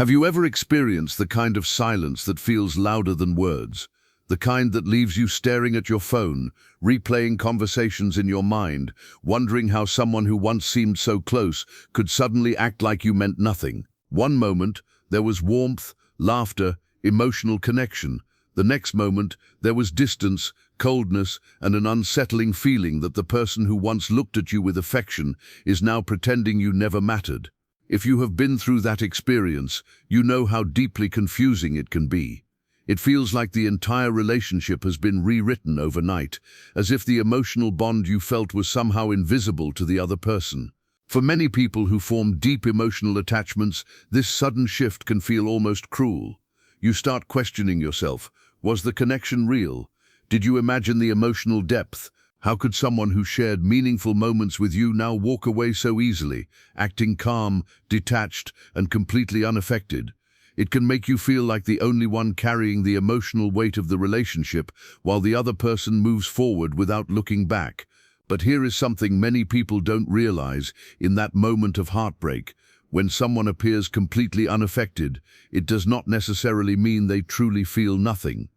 Have you ever experienced the kind of silence that feels louder than words? The kind that leaves you staring at your phone, replaying conversations in your mind, wondering how someone who once seemed so close could suddenly act like you meant nothing. One moment, there was warmth, laughter, emotional connection. The next moment, there was distance, coldness, and an unsettling feeling that the person who once looked at you with affection is now pretending you never mattered. If you have been through that experience, you know how deeply confusing it can be. It feels like the entire relationship has been rewritten overnight, as if the emotional bond you felt was somehow invisible to the other person. For many people who form deep emotional attachments, this sudden shift can feel almost cruel. You start questioning yourself. Was the connection real? Did you imagine the emotional depth? How could someone who shared meaningful moments with you now walk away so easily, acting calm, detached, and completely unaffected? It can make you feel like the only one carrying the emotional weight of the relationship, while the other person moves forward without looking back. But here is something many people don't realize: in that moment of heartbreak, when someone appears completely unaffected, it does not necessarily mean they truly feel nothing.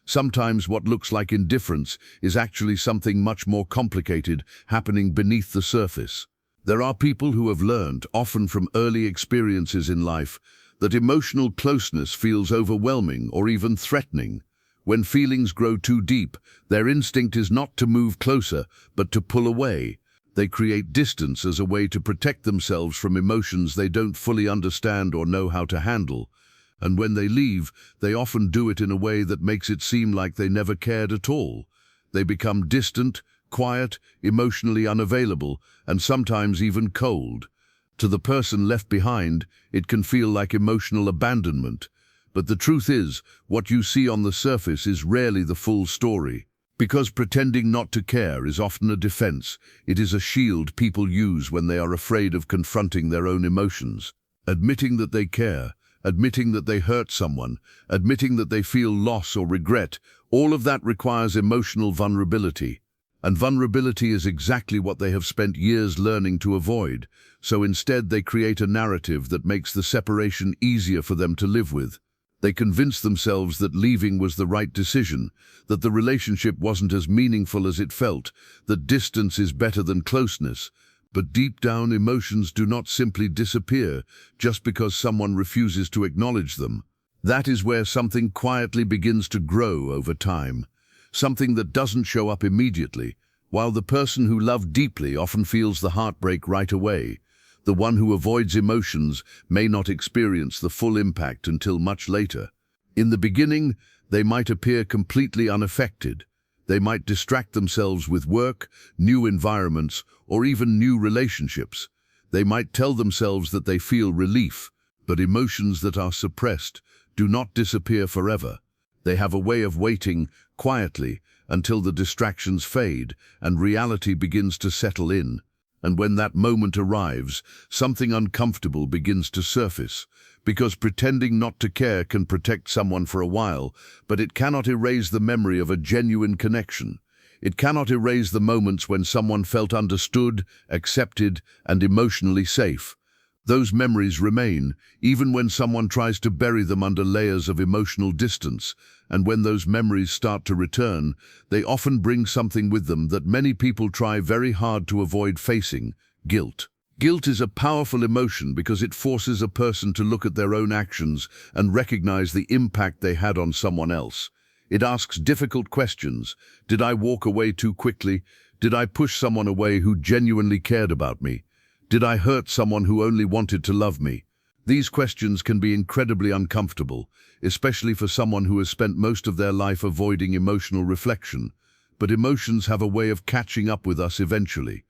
Sometimes what looks like indifference is actually something much more complicated happening beneath the surface. There are people who have learned, often from early experiences in life, that emotional closeness feels overwhelming or even threatening. When feelings grow too deep, their instinct is not to move closer, but to pull away. They create distance as a way to protect themselves from emotions they don't fully understand or know how to handle. And when they leave, they often do it in a way that makes it seem like they never cared at all. They become distant, quiet, emotionally unavailable, and sometimes even cold. To the person left behind, it can feel like emotional abandonment. But the truth is, what you see on the surface is rarely the full story. Because pretending not to care is often a defense, it is a shield people use when they are afraid of confronting their own emotions. Admitting that they care, admitting that they hurt someone, admitting that they feel loss or regret, all of that requires emotional vulnerability. And vulnerability is exactly what they have spent years learning to avoid. So instead they create a narrative that makes the separation easier for them to live with. They convince themselves that leaving was the right decision, that the relationship wasn't as meaningful as it felt, that distance is better than closeness. But deep down, emotions do not simply disappear just because someone refuses to acknowledge them. That is where something quietly begins to grow over time. Something that doesn't show up immediately. While the person who loved deeply often feels the heartbreak right away, the one who avoids emotions may not experience the full impact until much later. In the beginning, they might appear completely unaffected. They might distract themselves with work, new environments, or even new relationships. They might tell themselves that they feel relief, but emotions that are suppressed do not disappear forever. They have a way of waiting quietly until the distractions fade and reality begins to settle in. And when that moment arrives, something uncomfortable begins to surface, because pretending not to care can protect someone for a while, but it cannot erase the memory of a genuine connection. It cannot erase the moments when someone felt understood, accepted, and emotionally safe. Those memories remain, even when someone tries to bury them under layers of emotional distance. And when those memories start to return, they often bring something with them that many people try very hard to avoid facing: guilt. Guilt is a powerful emotion because it forces a person to look at their own actions and recognize the impact they had on someone else. It asks difficult questions. Did I walk away too quickly? Did I push someone away who genuinely cared about me? Did I hurt someone who only wanted to love me? These questions can be incredibly uncomfortable, especially for someone who has spent most of their life avoiding emotional reflection. But emotions have a way of catching up with us eventually.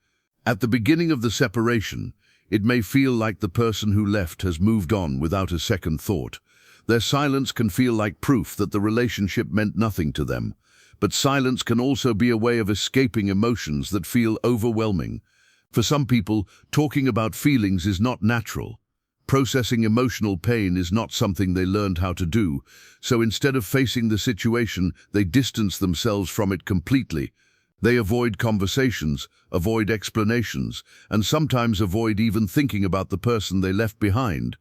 At the beginning of the separation, it may feel like the person who left has moved on without a second thought. Their silence can feel like proof that the relationship meant nothing to them. But silence can also be a way of escaping emotions that feel overwhelming. For some people, talking about feelings is not natural. Processing emotional pain is not something they learned how to do, so instead of facing the situation, they distance themselves from it completely. They avoid conversations, avoid explanations, and sometimes avoid even thinking about the person they left behind.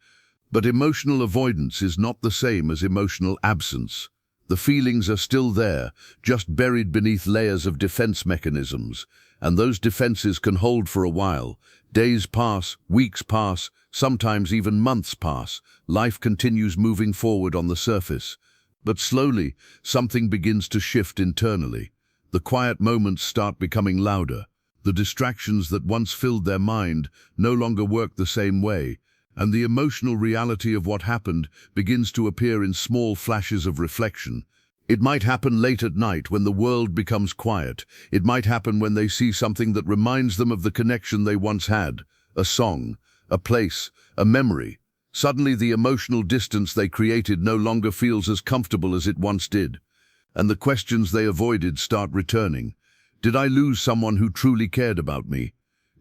But emotional avoidance is not the same as emotional absence. The feelings are still there, just buried beneath layers of defense mechanisms, and those defenses can hold for a while. Days pass, weeks pass, sometimes even months pass. Life continues moving forward on the surface. But slowly, something begins to shift internally. The quiet moments start becoming louder. The distractions that once filled their mind no longer work the same way, and the emotional reality of what happened begins to appear in small flashes of reflection. It might happen late at night when the world becomes quiet. It might happen when they see something that reminds them of the connection they once had. A song, a place, a memory. Suddenly the emotional distance they created no longer feels as comfortable as it once did. And the questions they avoided start returning. Did I lose someone who truly cared about me?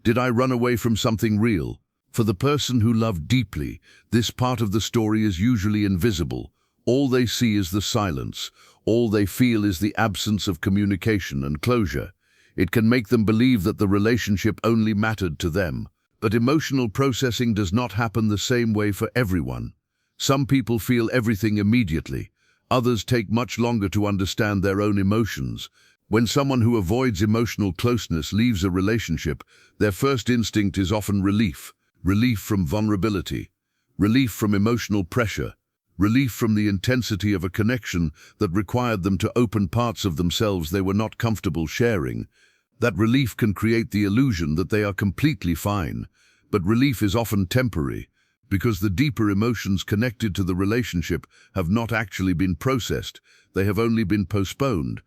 Did I run away from something real? For the person who loved deeply, this part of the story is usually invisible. All they see is the silence. All they feel is the absence of communication and closure. It can make them believe that the relationship only mattered to them. But emotional processing does not happen the same way for everyone. Some people feel everything immediately. Others take much longer to understand their own emotions. When someone who avoids emotional closeness leaves a relationship, their first instinct is often relief. Relief from vulnerability, relief from emotional pressure, relief from the intensity of a connection that required them to open parts of themselves they were not comfortable sharing. That relief can create the illusion that they are completely fine, but relief is often temporary, because the deeper emotions connected to the relationship have not actually been processed, they have only been postponed.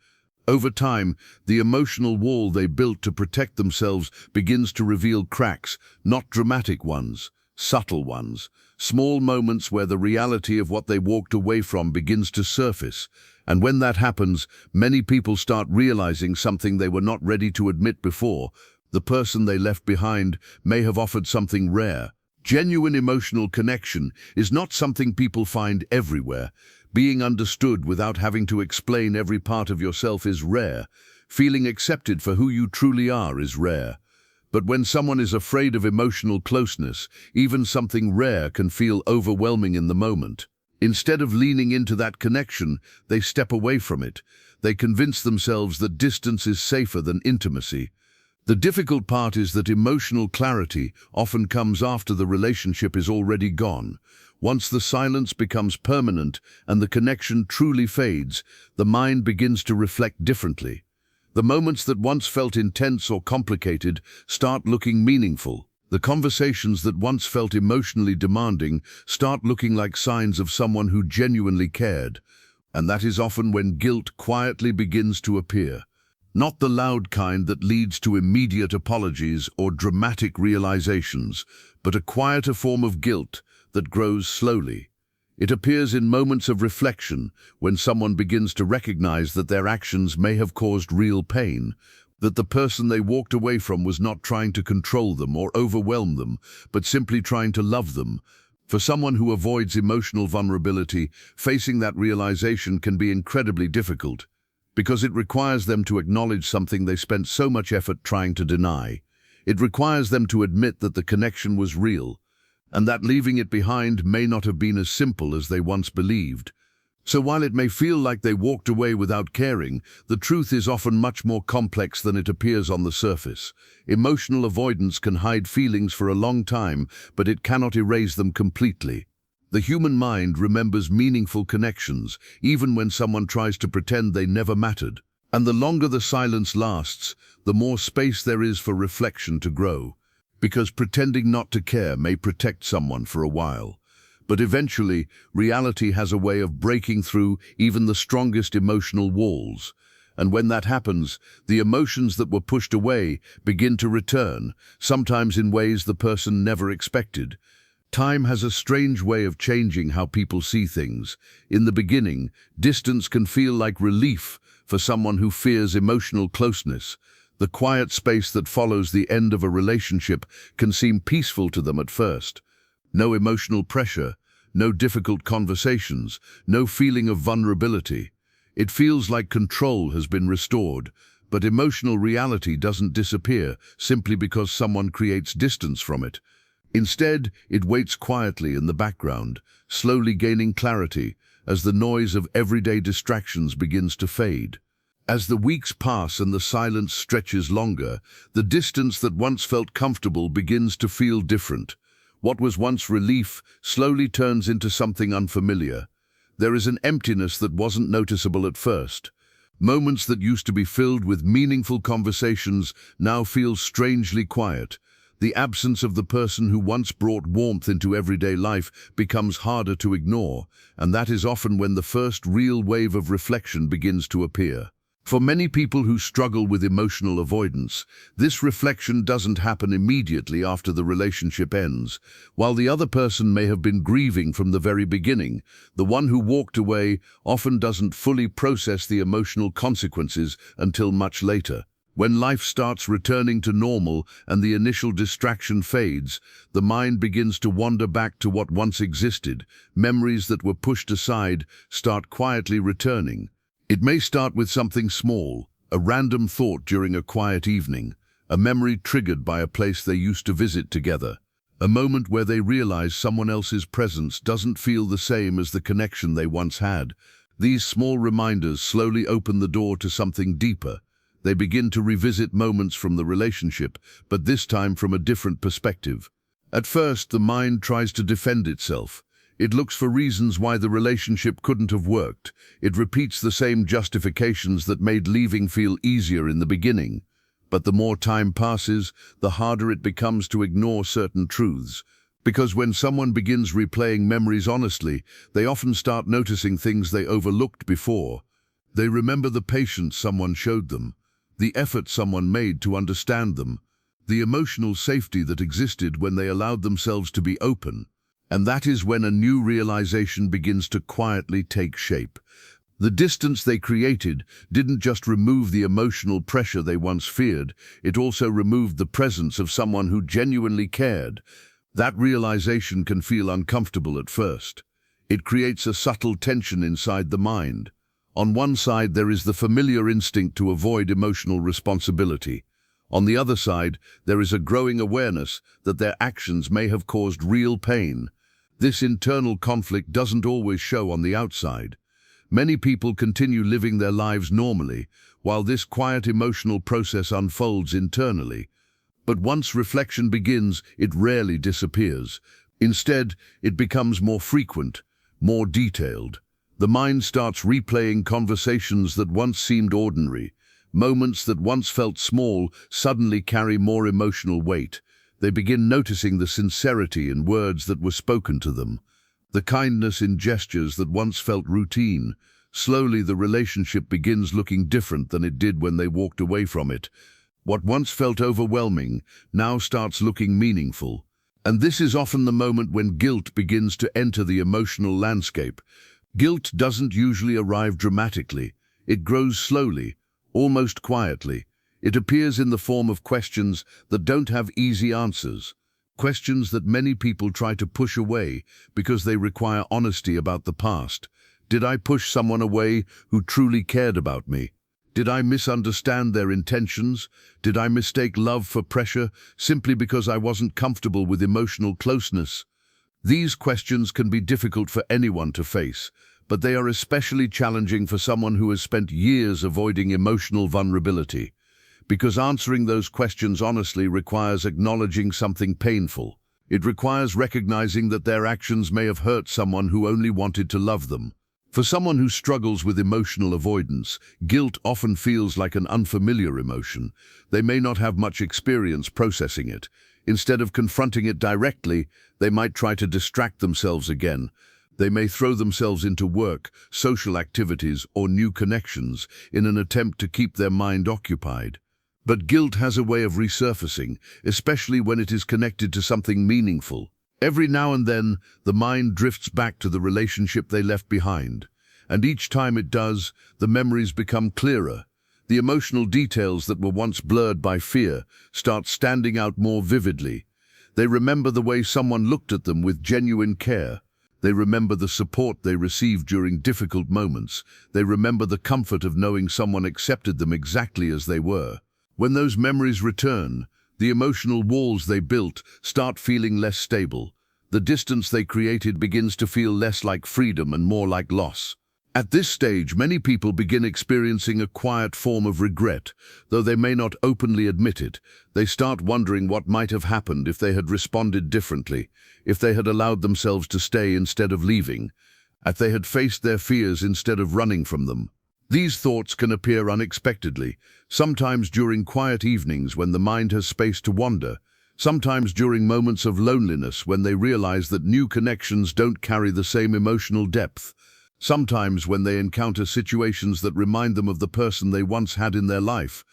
Over time, the emotional wall they built to protect themselves begins to reveal cracks, not dramatic ones, subtle ones, small moments where the reality of what they walked away from begins to surface. And when that happens, many people start realizing something they were not ready to admit before. The person they left behind may have offered something rare. Genuine emotional connection is not something people find everywhere. Being understood without having to explain every part of yourself is rare. Feeling accepted for who you truly are is rare. But when someone is afraid of emotional closeness, even something rare can feel overwhelming in the moment. Instead of leaning into that connection, they step away from it. They convince themselves that distance is safer than intimacy. The difficult part is that emotional clarity often comes after the relationship is already gone. Once the silence becomes permanent and the connection truly fades, the mind begins to reflect differently. The moments that once felt intense or complicated start looking meaningful. The conversations that once felt emotionally demanding start looking like signs of someone who genuinely cared. And that is often when guilt quietly begins to appear. Not the loud kind that leads to immediate apologies or dramatic realizations, but a quieter form of guilt that grows slowly. It appears in moments of reflection, when someone begins to recognize that their actions may have caused real pain, that the person they walked away from was not trying to control them or overwhelm them, but simply trying to love them. For someone who avoids emotional vulnerability, facing that realization can be incredibly difficult, because it requires them to acknowledge something they spent so much effort trying to deny. It requires them to admit that the connection was real, and that leaving it behind may not have been as simple as they once believed. So while it may feel like they walked away without caring, the truth is often much more complex than it appears on the surface. Emotional avoidance can hide feelings for a long time, but it cannot erase them completely. The human mind remembers meaningful connections, even when someone tries to pretend they never mattered. And the longer the silence lasts, the more space there is for reflection to grow. Because pretending not to care may protect someone for a while. But eventually, reality has a way of breaking through even the strongest emotional walls. And when that happens, the emotions that were pushed away begin to return, sometimes in ways the person never expected. Time has a strange way of changing how people see things. In the beginning, distance can feel like relief for someone who fears emotional closeness. The quiet space that follows the end of a relationship can seem peaceful to them at first. No emotional pressure, no difficult conversations, no feeling of vulnerability. It feels like control has been restored, but emotional reality doesn't disappear simply because someone creates distance from it. Instead, it waits quietly in the background, slowly gaining clarity as the noise of everyday distractions begins to fade. As the weeks pass and the silence stretches longer, the distance that once felt comfortable begins to feel different. What was once relief slowly turns into something unfamiliar. There is an emptiness that wasn't noticeable at first. Moments that used to be filled with meaningful conversations now feel strangely quiet. The absence of the person who once brought warmth into everyday life becomes harder to ignore, and that is often when the first real wave of reflection begins to appear. For many people who struggle with emotional avoidance, this reflection doesn't happen immediately after the relationship ends. While the other person may have been grieving from the very beginning, the one who walked away often doesn't fully process the emotional consequences until much later. When life starts returning to normal and the initial distraction fades, the mind begins to wander back to what once existed. Memories that were pushed aside start quietly returning. It may start with something small, a random thought during a quiet evening, a memory triggered by a place they used to visit together, a moment where they realize someone else's presence doesn't feel the same as the connection they once had. These small reminders slowly open the door to something deeper. They begin to revisit moments from the relationship, but this time from a different perspective. At first, the mind tries to defend itself. It looks for reasons why the relationship couldn't have worked. It repeats the same justifications that made leaving feel easier in the beginning. But the more time passes, the harder it becomes to ignore certain truths. Because when someone begins replaying memories honestly, they often start noticing things they overlooked before. They remember the patience someone showed them, the effort someone made to understand them, the emotional safety that existed when they allowed themselves to be open. And that is when a new realization begins to quietly take shape. The distance they created didn't just remove the emotional pressure they once feared, it also removed the presence of someone who genuinely cared. That realization can feel uncomfortable at first. It creates a subtle tension inside the mind. On one side, there is the familiar instinct to avoid emotional responsibility. On the other side, there is a growing awareness that their actions may have caused real pain. This internal conflict doesn't always show on the outside. Many people continue living their lives normally, while this quiet emotional process unfolds internally. But once reflection begins, it rarely disappears. Instead, it becomes more frequent, more detailed. The mind starts replaying conversations that once seemed ordinary. Moments that once felt small suddenly carry more emotional weight. They begin noticing the sincerity in words that were spoken to them, the kindness in gestures that once felt routine. Slowly, the relationship begins looking different than it did when they walked away from it. What once felt overwhelming now starts looking meaningful. And this is often the moment when guilt begins to enter the emotional landscape. Guilt doesn't usually arrive dramatically. It grows slowly, almost quietly. It appears in the form of questions that don't have easy answers. Questions that many people try to push away because they require honesty about the past. Did I push someone away who truly cared about me? Did I misunderstand their intentions? Did I mistake love for pressure simply because I wasn't comfortable with emotional closeness? These questions can be difficult for anyone to face, but they are especially challenging for someone who has spent years avoiding emotional vulnerability. Because answering those questions honestly requires acknowledging something painful. It requires recognizing that their actions may have hurt someone who only wanted to love them. For someone who struggles with emotional avoidance, guilt often feels like an unfamiliar emotion. They may not have much experience processing it. Instead of confronting it directly, they might try to distract themselves again. They may throw themselves into work, social activities, or new connections in an attempt to keep their mind occupied. But guilt has a way of resurfacing, especially when it is connected to something meaningful. Every now and then, the mind drifts back to the relationship they left behind. And each time it does, the memories become clearer. The emotional details that were once blurred by fear start standing out more vividly. They remember the way someone looked at them with genuine care. They remember the support they received during difficult moments. They remember the comfort of knowing someone accepted them exactly as they were. When those memories return, The emotional walls they built start feeling less stable. The distance they created begins to feel less like freedom and more like loss. At this stage, many people begin experiencing a quiet form of regret, though they may not openly admit it. They start wondering what might have happened if they had responded differently, if they had allowed themselves to stay instead of leaving, if they had faced their fears instead of running from them. These thoughts can appear unexpectedly, sometimes during quiet evenings when the mind has space to wander, sometimes during moments of loneliness when they realize that new connections don't carry the same emotional depth, sometimes when they encounter situations that remind them of the person they once had in their life.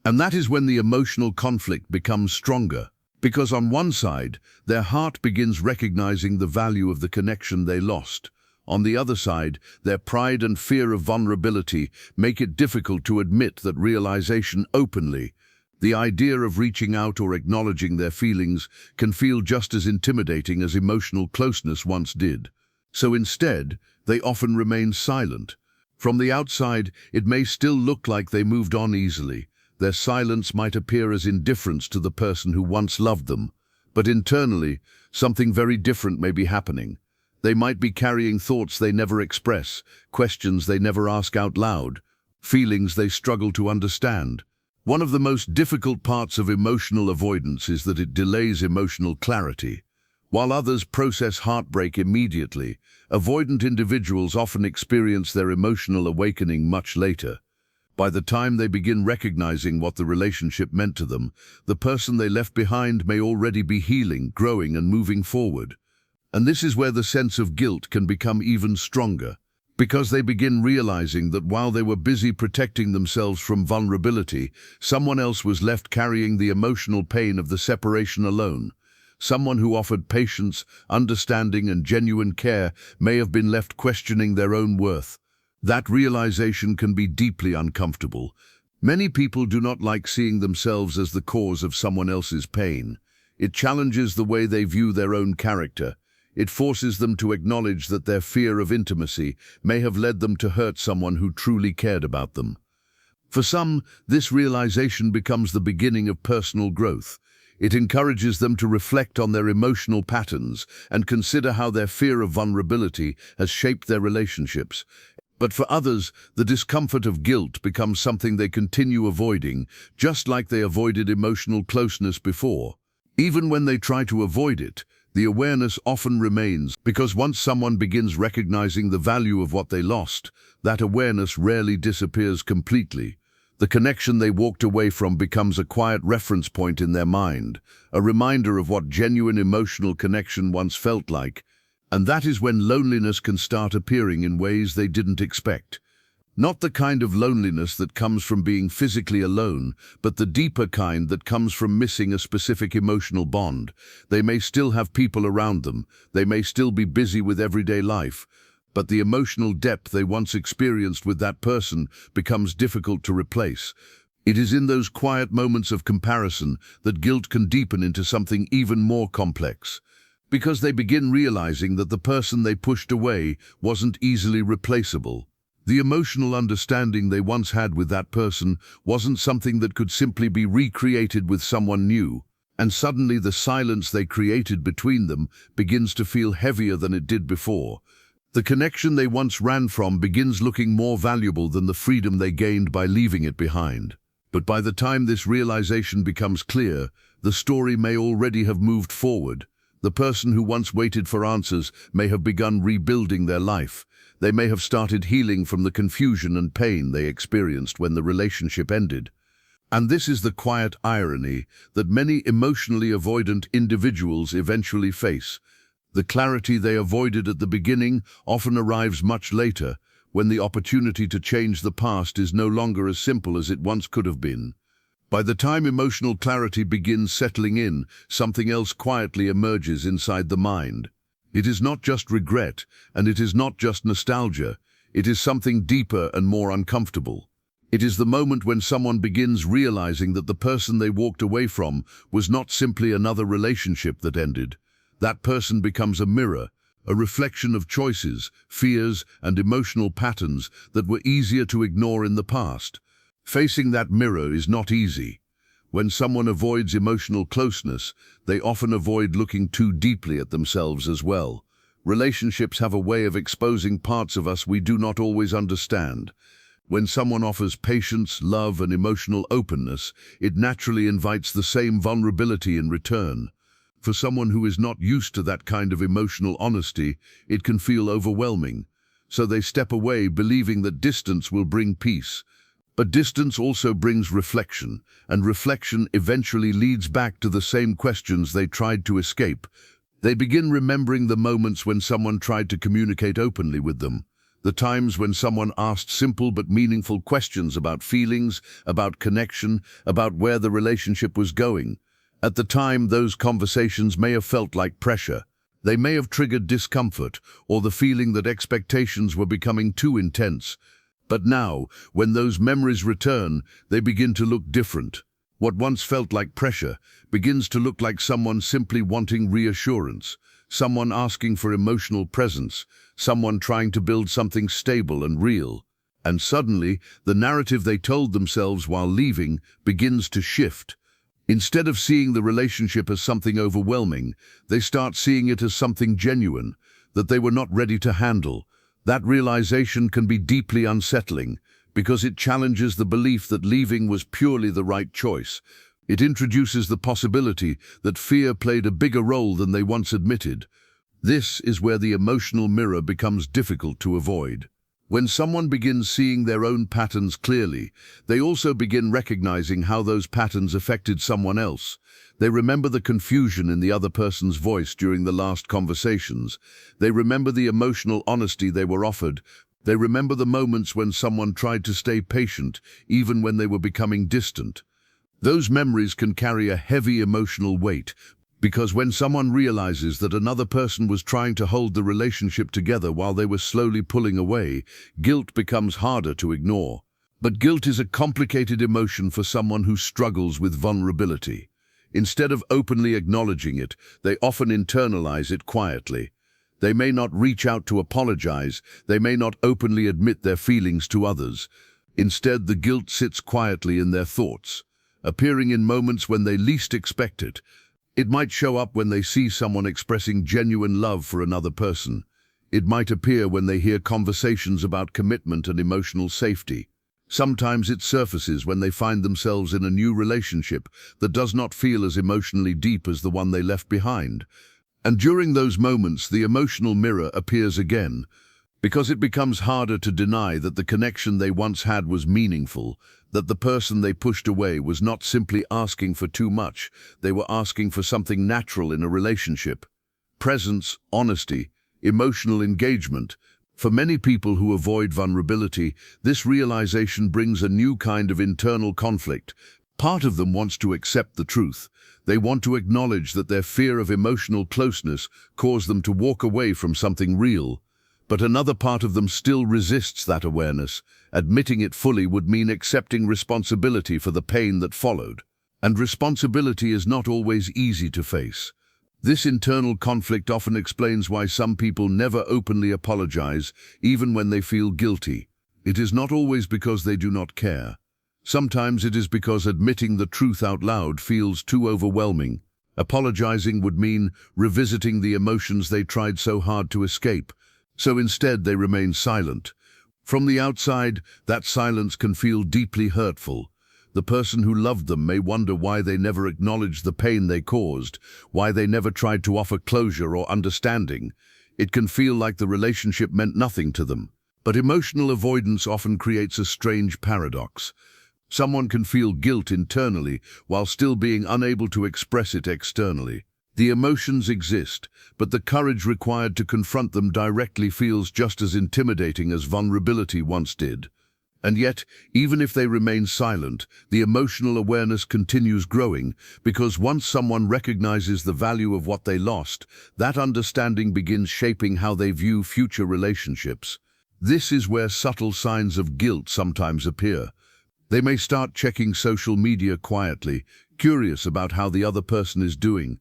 And that is when the emotional conflict becomes stronger, because on one side, their heart begins recognizing the value of the connection they lost. On the other side, their pride and fear of vulnerability make it difficult to admit that realization openly. The idea of reaching out or acknowledging their feelings can feel just as intimidating as emotional closeness once did. So instead, they often remain silent. From the outside, it may still look like they moved on easily. Their silence might appear as indifference to the person who once loved them. But internally, something very different may be happening. They might be carrying thoughts they never express, questions they never ask out loud, feelings they struggle to understand. One of the most difficult parts of emotional avoidance is that it delays emotional clarity. While others process heartbreak immediately, avoidant individuals often experience their emotional awakening much later. By the time they begin recognizing what the relationship meant to them, the person they left behind may already be healing, growing, and moving forward. And this is where the sense of guilt can become even stronger, because they begin realizing that while they were busy protecting themselves from vulnerability, someone else was left carrying the emotional pain of the separation alone. Someone who offered patience, understanding, and genuine care may have been left questioning their own worth. That realization can be deeply uncomfortable. Many people do not like seeing themselves as the cause of someone else's pain. It challenges the way they view their own character. It forces them to acknowledge that their fear of intimacy may have led them to hurt someone who truly cared about them. For some, this realization becomes the beginning of personal growth. It encourages them to reflect on their emotional patterns and consider how their fear of vulnerability has shaped their relationships. But for others, the discomfort of guilt becomes something they continue avoiding, just like they avoided emotional closeness before. Even when they try to avoid it, the awareness often remains, because once someone begins recognizing the value of what they lost, that awareness rarely disappears completely. The connection they walked away from becomes a quiet reference point in their mind, a reminder of what genuine emotional connection once felt like. And that is when loneliness can start appearing in ways they didn't expect. Not the kind of loneliness that comes from being physically alone, but the deeper kind that comes from missing a specific emotional bond. They may still have people around them, they may still be busy with everyday life, but the emotional depth they once experienced with that person becomes difficult to replace. It is in those quiet moments of comparison that guilt can deepen into something even more complex, because they begin realizing that the person they pushed away wasn't easily replaceable. The emotional understanding they once had with that person wasn't something that could simply be recreated with someone new, and suddenly the silence they created between them begins to feel heavier than it did before. The connection they once ran from begins looking more valuable than the freedom they gained by leaving it behind. But by the time this realization becomes clear, the story may already have moved forward. The person who once waited for answers may have begun rebuilding their life. They may have started healing from the confusion and pain they experienced when the relationship ended. And this is the quiet irony that many emotionally avoidant individuals eventually face. The clarity they avoided at the beginning often arrives much later, when the opportunity to change the past is no longer as simple as it once could have been. By the time emotional clarity begins settling in, something else quietly emerges inside the mind. It is not just regret, and it is not just nostalgia. It is something deeper and more uncomfortable. It is the moment when someone begins realizing that the person they walked away from was not simply another relationship that ended. That person becomes a mirror, a reflection of choices, fears, and emotional patterns that were easier to ignore in the past. Facing that mirror is not easy. When someone avoids emotional closeness, they often avoid looking too deeply at themselves as well. Relationships have a way of exposing parts of us we do not always understand. When someone offers patience, love, and emotional openness, it naturally invites the same vulnerability in return. For someone who is not used to that kind of emotional honesty, it can feel overwhelming. So they step away, believing that distance will bring peace. But distance also brings reflection, and reflection eventually leads back to the same questions they tried to escape. They begin remembering the moments when someone tried to communicate openly with them, the times when someone asked simple but meaningful questions about feelings, about connection, about where the relationship was going. At the time, those conversations may have felt like pressure. They may have triggered discomfort or the feeling that expectations were becoming too intense. But now, when those memories return, they begin to look different. What once felt like pressure begins to look like someone simply wanting reassurance, someone asking for emotional presence, someone trying to build something stable and real. And suddenly, the narrative they told themselves while leaving begins to shift. Instead of seeing the relationship as something overwhelming, they start seeing it as something genuine, that they were not ready to handle. That realization can be deeply unsettling, because it challenges the belief that leaving was purely the right choice. It introduces the possibility that fear played a bigger role than they once admitted. This is where the emotional mirror becomes difficult to avoid. When someone begins seeing their own patterns clearly, they also begin recognizing how those patterns affected someone else. They remember the confusion in the other person's voice during the last conversations. They remember the emotional honesty they were offered. They remember the moments when someone tried to stay patient, even when they were becoming distant. Those memories can carry a heavy emotional weight, because when someone realizes that another person was trying to hold the relationship together while they were slowly pulling away, guilt becomes harder to ignore. But guilt is a complicated emotion for someone who struggles with vulnerability. Instead of openly acknowledging it, they often internalize it quietly. They may not reach out to apologize, they may not openly admit their feelings to others. Instead, the guilt sits quietly in their thoughts, appearing in moments when they least expect it. It might show up when they see someone expressing genuine love for another person. It might appear when they hear conversations about commitment and emotional safety. Sometimes it surfaces when they find themselves in a new relationship that does not feel as emotionally deep as the one they left behind. And during those moments, the emotional mirror appears again, because it becomes harder to deny that the connection they once had was meaningful, that the person they pushed away was not simply asking for too much, they were asking for something natural in a relationship. Presence, honesty, emotional engagement. For many people who avoid vulnerability, this realization brings a new kind of internal conflict. Part of them wants to accept the truth. They want to acknowledge that their fear of emotional closeness caused them to walk away from something real. But another part of them still resists that awareness. Admitting it fully would mean accepting responsibility for the pain that followed. And responsibility is not always easy to face. This internal conflict often explains why some people never openly apologize, even when they feel guilty. It is not always because they do not care. Sometimes it is because admitting the truth out loud feels too overwhelming. Apologizing would mean revisiting the emotions they tried so hard to escape. So instead, they remain silent. From the outside, that silence can feel deeply hurtful. The person who loved them may wonder why they never acknowledged the pain they caused, why they never tried to offer closure or understanding. It can feel like the relationship meant nothing to them. But emotional avoidance often creates a strange paradox. Someone can feel guilt internally while still being unable to express it externally. The emotions exist, but the courage required to confront them directly feels just as intimidating as vulnerability once did. And yet, even if they remain silent, the emotional awareness continues growing, because once someone recognizes the value of what they lost, that understanding begins shaping how they view future relationships. This is where subtle signs of guilt sometimes appear. They may start checking social media quietly, curious about how the other person is doing.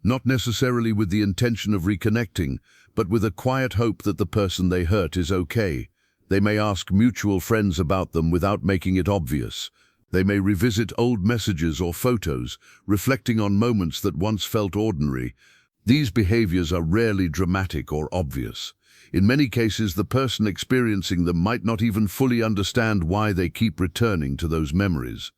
Not necessarily with the intention of reconnecting, but with a quiet hope that the person they hurt is okay. They may ask mutual friends about them without making it obvious. They may revisit old messages or photos, reflecting on moments that once felt ordinary. These behaviors are rarely dramatic or obvious. In many cases, the person experiencing them might not even fully understand why they keep returning to those memories.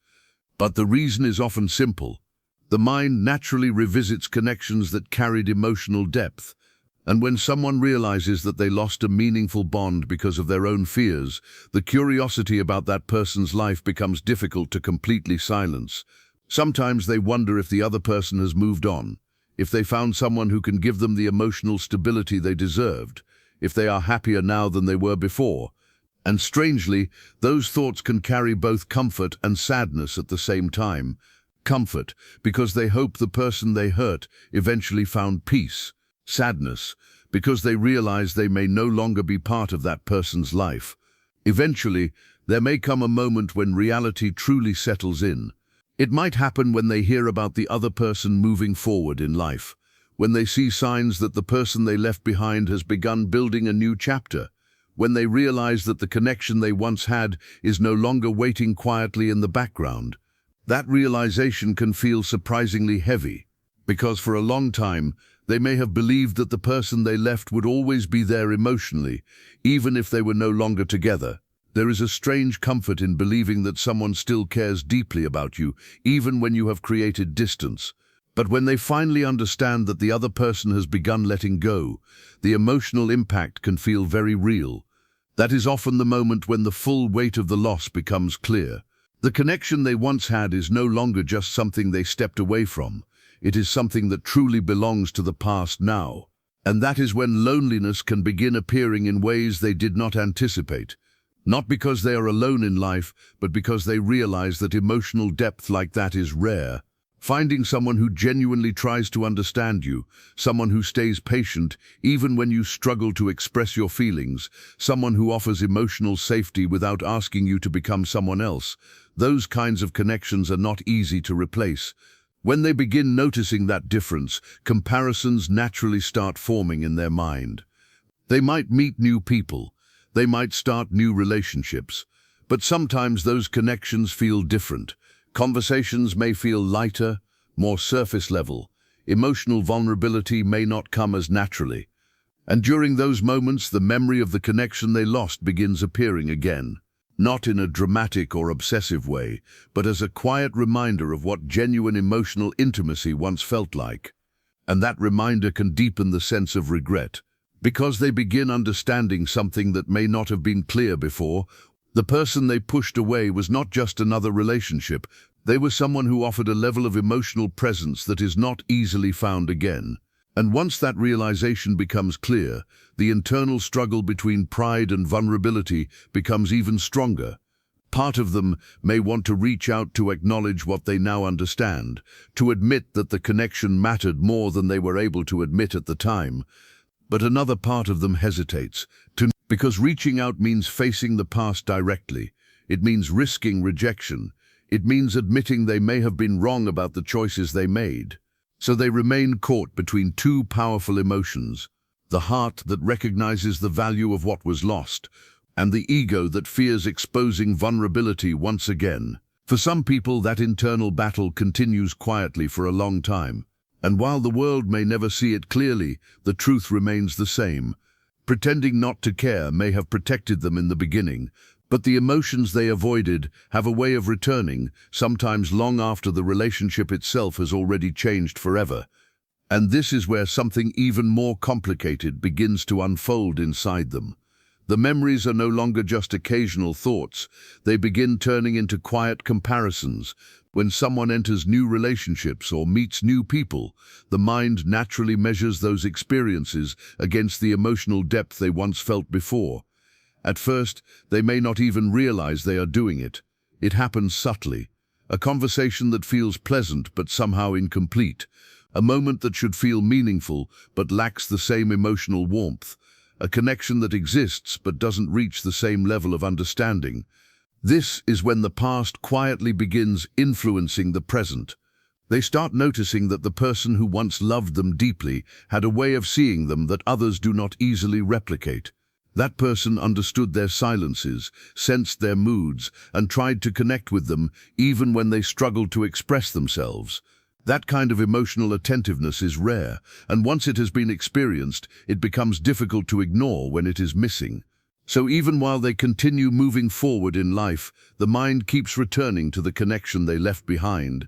But the reason is often simple. The mind naturally revisits connections that carried emotional depth, and when someone realizes that they lost a meaningful bond because of their own fears, the curiosity about that person's life becomes difficult to completely silence. Sometimes they wonder if the other person has moved on, if they found someone who can give them the emotional stability they deserved, if they are happier now than they were before. And strangely, those thoughts can carry both comfort and sadness at the same time. Comfort, because they hope the person they hurt eventually found peace. Sadness, because they realize they may no longer be part of that person's life. Eventually, there may come a moment when reality truly settles in. It might happen when they hear about the other person moving forward in life, when they see signs that the person they left behind has begun building a new chapter, when they realize that the connection they once had is no longer waiting quietly in the background. That realization can feel surprisingly heavy, because for a long time, they may have believed that the person they left would always be there emotionally, even if they were no longer together. There is a strange comfort in believing that someone still cares deeply about you, even when you have created distance. But when they finally understand that the other person has begun letting go, the emotional impact can feel very real. That is often the moment when the full weight of the loss becomes clear. The connection they once had is no longer just something they stepped away from. It is something that truly belongs to the past now. And that is when loneliness can begin appearing in ways they did not anticipate. Not because they are alone in life, but because they realize that emotional depth like that is rare. Finding someone who genuinely tries to understand you, someone who stays patient even when you struggle to express your feelings, someone who offers emotional safety without asking you to become someone else, those kinds of connections are not easy to replace. When they begin noticing that difference, comparisons naturally start forming in their mind. They might meet new people, they might start new relationships, but sometimes those connections feel different. Conversations may feel lighter, more surface level. Emotional vulnerability may not come as naturally. And during those moments, the memory of the connection they lost begins appearing again. Not in a dramatic or obsessive way, but as a quiet reminder of what genuine emotional intimacy once felt like. And that reminder can deepen the sense of regret, because they begin understanding something that may not have been clear before. The person they pushed away was not just another relationship. They were someone who offered a level of emotional presence that is not easily found again. And once that realization becomes clear, the internal struggle between pride and vulnerability becomes even stronger. Part of them may want to reach out to acknowledge what they now understand, to admit that the connection mattered more than they were able to admit at the time. But another part of them hesitates, because reaching out means facing the past directly. It means risking rejection. It means admitting they may have been wrong about the choices they made. So they remain caught between two powerful emotions: the heart that recognizes the value of what was lost, and the ego that fears exposing vulnerability once again. For some people, that internal battle continues quietly for a long time. And while the world may never see it clearly, the truth remains the same. Pretending not to care may have protected them in the beginning, but the emotions they avoided have a way of returning, sometimes long after the relationship itself has already changed forever. And this is where something even more complicated begins to unfold inside them. The memories are no longer just occasional thoughts. They begin turning into quiet comparisons. When someone enters new relationships or meets new people, the mind naturally measures those experiences against the emotional depth they once felt before. At first, they may not even realize they are doing it. It happens subtly. A conversation that feels pleasant but somehow incomplete. A moment that should feel meaningful but lacks the same emotional warmth. A connection that exists but doesn't reach the same level of understanding. This is when the past quietly begins influencing the present. They start noticing that the person who once loved them deeply had a way of seeing them that others do not easily replicate. That person understood their silences, sensed their moods, and tried to connect with them even when they struggled to express themselves. That kind of emotional attentiveness is rare, and once it has been experienced, it becomes difficult to ignore when it is missing. So even while they continue moving forward in life, the mind keeps returning to the connection they left behind.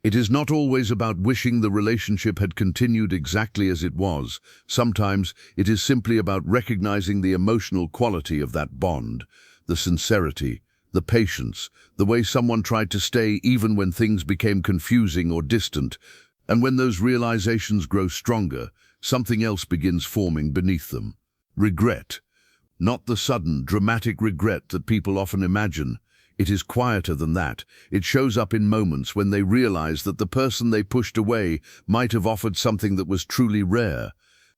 It is not always about wishing the relationship had continued exactly as it was. Sometimes it is simply about recognizing the emotional quality of that bond, the sincerity, the patience, the way someone tried to stay even when things became confusing or distant. And when those realizations grow stronger, something else begins forming beneath them. Regret. Not the sudden, dramatic regret that people often imagine. It is quieter than that. It shows up in moments when they realize that the person they pushed away might have offered something that was truly rare.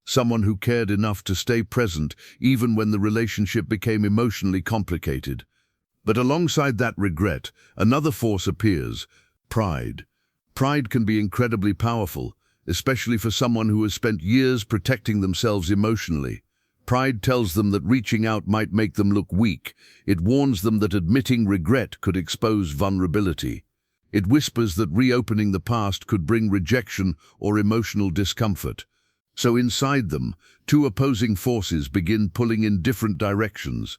Someone who cared enough to stay present even when the relationship became emotionally complicated. But alongside that regret, another force appears: pride. Pride can be incredibly powerful, especially for someone who has spent years protecting themselves emotionally. Pride tells them that reaching out might make them look weak. It warns them that admitting regret could expose vulnerability. It whispers that reopening the past could bring rejection or emotional discomfort. So inside them, two opposing forces begin pulling in different directions.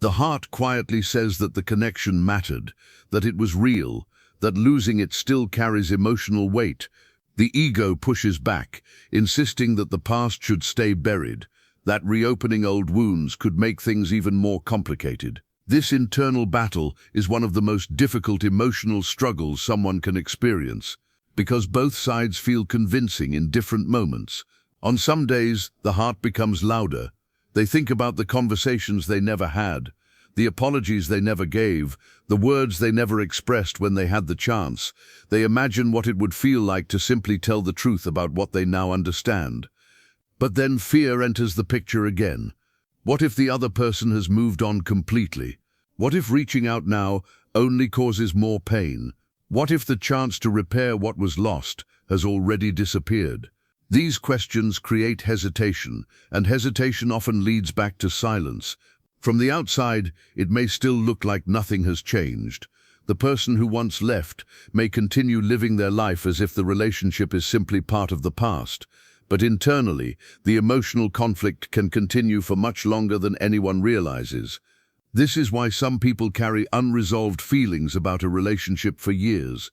The heart quietly says that the connection mattered, that it was real, that losing it still carries emotional weight. The ego pushes back, insisting that the past should stay buried, that reopening old wounds could make things even more complicated. This internal battle is one of the most difficult emotional struggles someone can experience, because both sides feel convincing in different moments. On some days, the heart becomes louder. They think about the conversations they never had, the apologies they never gave, the words they never expressed when they had the chance. They imagine what it would feel like to simply tell the truth about what they now understand. But then fear enters the picture again. What if the other person has moved on completely? What if reaching out now only causes more pain? What if the chance to repair what was lost has already disappeared? These questions create hesitation, and hesitation often leads back to silence. From the outside, it may still look like nothing has changed. The person who once left may continue living their life as if the relationship is simply part of the past. But internally, the emotional conflict can continue for much longer than anyone realizes. This is why some people carry unresolved feelings about a relationship for years.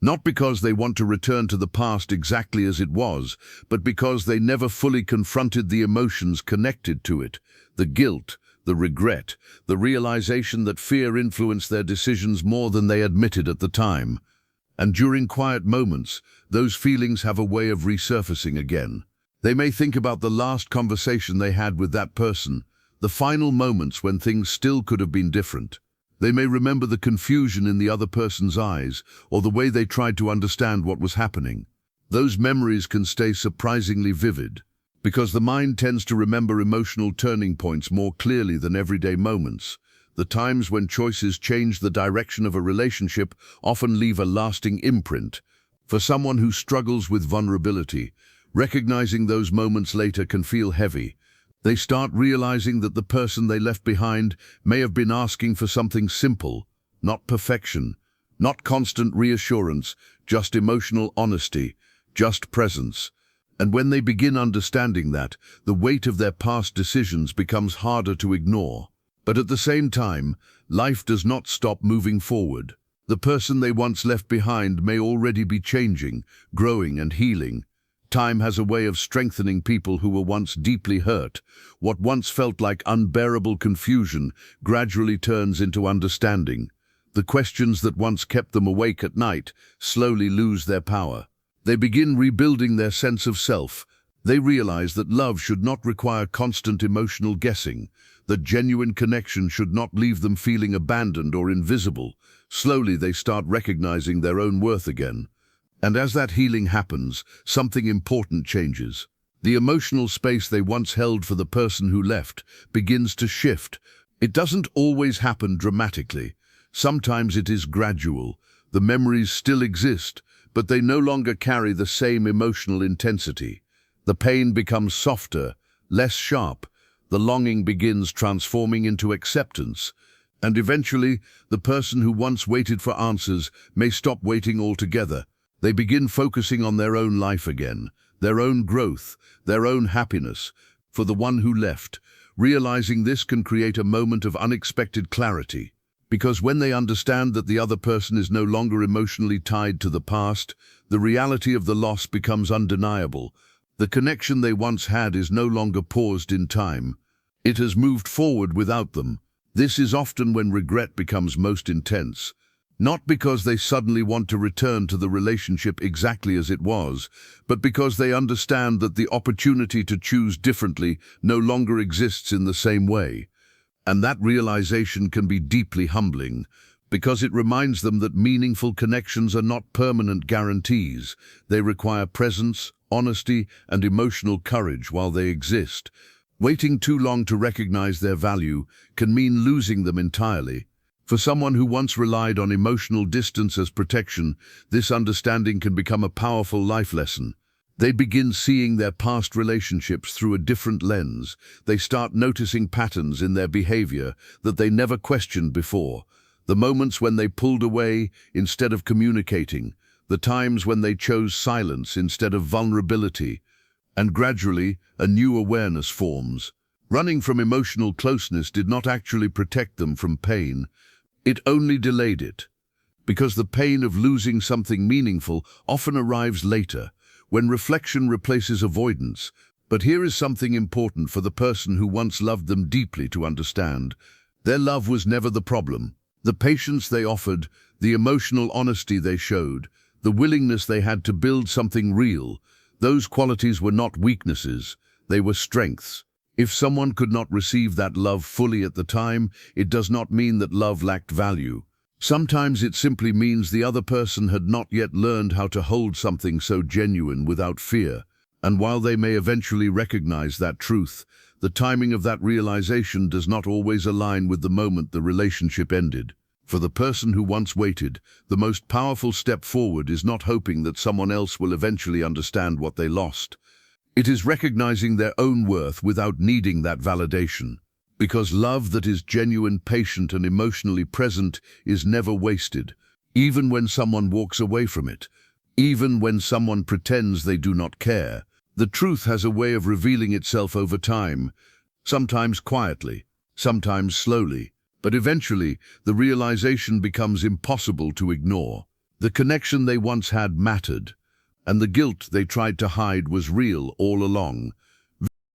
Not because they want to return to the past exactly as it was, but because they never fully confronted the emotions connected to it. The guilt, the regret, the realization that fear influenced their decisions more than they admitted at the time. And during quiet moments, those feelings have a way of resurfacing again. They may think about the last conversation they had with that person, the final moments when things still could have been different. They may remember the confusion in the other person's eyes, or the way they tried to understand what was happening. Those memories can stay surprisingly vivid, because the mind tends to remember emotional turning points more clearly than everyday moments. The times when choices change the direction of a relationship often leave a lasting imprint. For someone who struggles with vulnerability, recognizing those moments later can feel heavy. They start realizing that the person they left behind may have been asking for something simple, not perfection, not constant reassurance, just emotional honesty, just presence. And when they begin understanding that, the weight of their past decisions becomes harder to ignore. But at the same time, life does not stop moving forward. The person they once left behind may already be changing, growing and healing. Time has a way of strengthening people who were once deeply hurt. What once felt like unbearable confusion gradually turns into understanding. The questions that once kept them awake at night slowly lose their power. They begin rebuilding their sense of self. They realize that love should not require constant emotional guessing, that genuine connection should not leave them feeling abandoned or invisible. Slowly they start recognizing their own worth again. And as that healing happens, something important changes. The emotional space they once held for the person who left begins to shift. It doesn't always happen dramatically. Sometimes it is gradual. The memories still exist, but they no longer carry the same emotional intensity. The pain becomes softer, less sharp. the longing begins transforming into acceptance, and eventually, the person who once waited for answers may stop waiting altogether. They begin focusing on their own life again, their own growth, their own happiness. For the one who left, realizing this can create a moment of unexpected clarity. Because when they understand that the other person is no longer emotionally tied to the past, the reality of the loss becomes undeniable. The connection they once had is no longer paused in time. It has moved forward without them. This is often when regret becomes most intense. Not because they suddenly want to return to the relationship exactly as it was, but because they understand that the opportunity to choose differently no longer exists in the same way. And that realization can be deeply humbling, because it reminds them that meaningful connections are not permanent guarantees. They require presence, honesty, and emotional courage while they exist. Waiting too long to recognize their value can mean losing them entirely. For someone who once relied on emotional distance as protection, this understanding can become a powerful life lesson. They begin seeing their past relationships through a different lens. They start noticing patterns in their behavior that they never questioned before. The moments when they pulled away instead of communicating, the times when they chose silence instead of vulnerability. And gradually, a new awareness forms. Running from emotional closeness did not actually protect them from pain. It only delayed it. Because the pain of losing something meaningful often arrives later, when reflection replaces avoidance. But here is something important for the person who once loved them deeply to understand. Their love was never the problem. The patience they offered, the emotional honesty they showed, the willingness they had to build something real, those qualities were not weaknesses, they were strengths. If someone could not receive that love fully at the time, it does not mean that love lacked value. Sometimes it simply means the other person had not yet learned how to hold something so genuine without fear. And while they may eventually recognize that truth, the timing of that realization does not always align with the moment the relationship ended. For the person who once waited, the most powerful step forward is not hoping that someone else will eventually understand what they lost. It is recognizing their own worth without needing that validation. Because love that is genuine, patient, and emotionally present is never wasted, even when someone walks away from it, even when someone pretends they do not care. The truth has a way of revealing itself over time, sometimes quietly, sometimes slowly. But eventually, the realization becomes impossible to ignore. The connection they once had mattered, and the guilt they tried to hide was real all along.